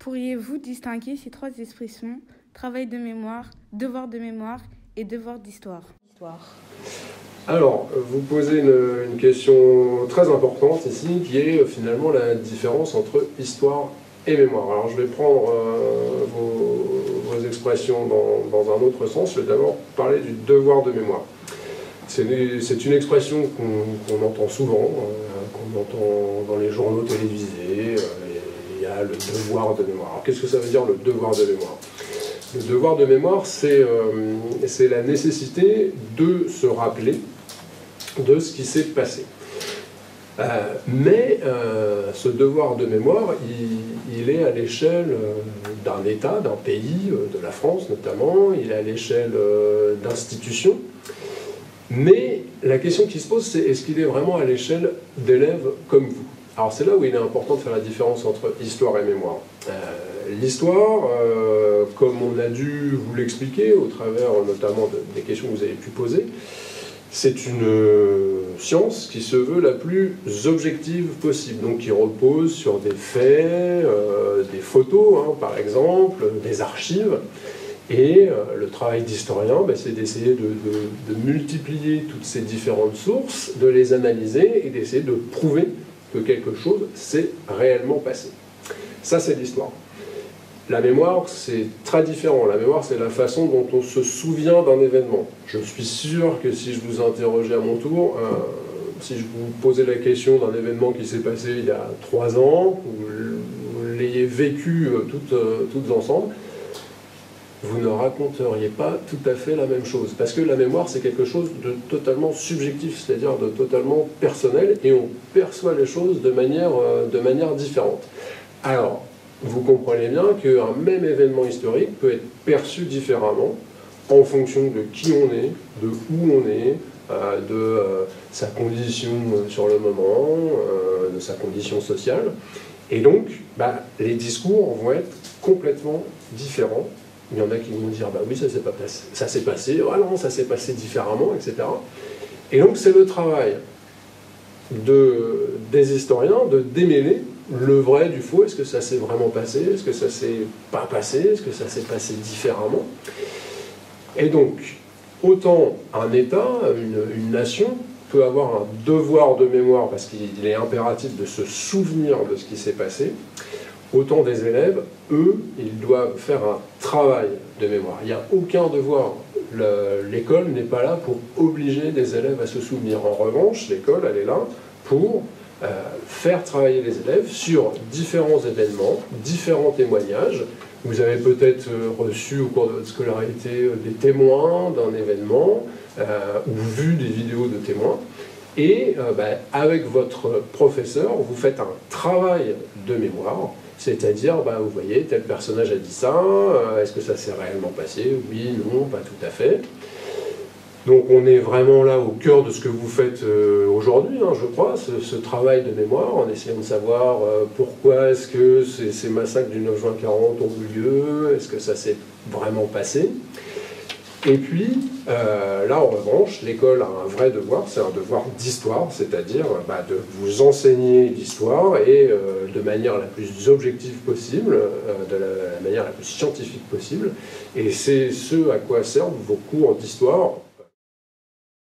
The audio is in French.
pourriez-vous distinguer ces trois expressions, travail de mémoire, devoir de mémoire et devoir d'histoire? Alors, vous posez une question très importante ici, qui est finalement la différence entre histoire et mémoire. Alors, je vais prendre vos expressions dans un autre sens. Je vais d'abord parler du devoir de mémoire. C'est une expression qu'on entend souvent, qu'on entend dans les journaux télévisés. Il y a le devoir de mémoire. Alors, qu'est-ce que ça veut dire, le devoir de mémoire? Le devoir de mémoire, c'est la nécessité de se rappeler de ce qui s'est passé. Mais ce devoir de mémoire, il est à l'échelle d'un État, d'un pays, de la France notamment, il est à l'échelle d'institutions. Mais la question qui se pose, c'est est-ce qu'il est vraiment à l'échelle d'élèves comme vous? Alors c'est là où il est important de faire la différence entre histoire et mémoire. L'histoire, comme on a dû vous l'expliquer au travers notamment des questions que vous avez pu poser, c'est une science qui se veut la plus objective possible, donc qui repose sur des faits, des photos par exemple, des archives. Et le travail d'historien, c'est d'essayer de multiplier toutes ces différentes sources, de les analyser et d'essayer de prouver que quelque chose s'est réellement passé. Ça, c'est l'histoire. La mémoire, c'est très différent. La mémoire, c'est la façon dont on se souvient d'un événement. Je suis sûr que si je vous interrogeais à mon tour, si je vous posais la question d'un événement qui s'est passé il y a 3 ans, vous l'ayez vécu toutes ensemble, vous ne raconteriez pas tout à fait la même chose. Parce que la mémoire, c'est quelque chose de totalement subjectif, c'est-à-dire de totalement personnel, et on perçoit les choses de manière différente. Alors, vous comprenez bien qu'un même événement historique peut être perçu différemment en fonction de qui on est, de où on est, de sa condition sur le moment, de sa condition sociale. Et donc, les discours vont être complètement différents. Il y en a qui vont dire, oui, ça s'est passé, ah non, ça s'est passé différemment, etc. Et donc, c'est le travail des historiens de démêler le vrai du faux. Est-ce que ça s'est vraiment passé? Est-ce que ça s'est pas passé? Est-ce que ça s'est passé différemment? Et donc, autant un État, une nation, peut avoir un devoir de mémoire parce qu'il est impératif de se souvenir de ce qui s'est passé, autant des élèves, eux, ils doivent faire un travail de mémoire. Il n'y a aucun devoir. L'école n'est pas là pour obliger des élèves à se souvenir. En revanche, l'école, elle est là pour faire travailler les élèves sur différents événements, différents témoignages. Vous avez peut-être reçu au cours de votre scolarité des témoins d'un événement ou vu des vidéos de témoins. Et avec votre professeur, vous faites un travail de mémoire, c'est-à-dire, vous voyez, tel personnage a dit ça, est-ce que ça s'est réellement passé? Oui, non, pas tout à fait. Donc on est vraiment là au cœur de ce que vous faites aujourd'hui, je crois, ce travail de mémoire, en essayant de savoir pourquoi est-ce que ces massacres du 9 juin 40 ont eu lieu, est-ce que ça s'est vraiment passé. Et puis, là, en revanche, l'école a un vrai devoir, c'est un devoir d'histoire, c'est-à-dire de vous enseigner l'histoire et de manière la plus objective possible, de la manière la plus scientifique possible. Et c'est ce à quoi servent vos cours d'histoire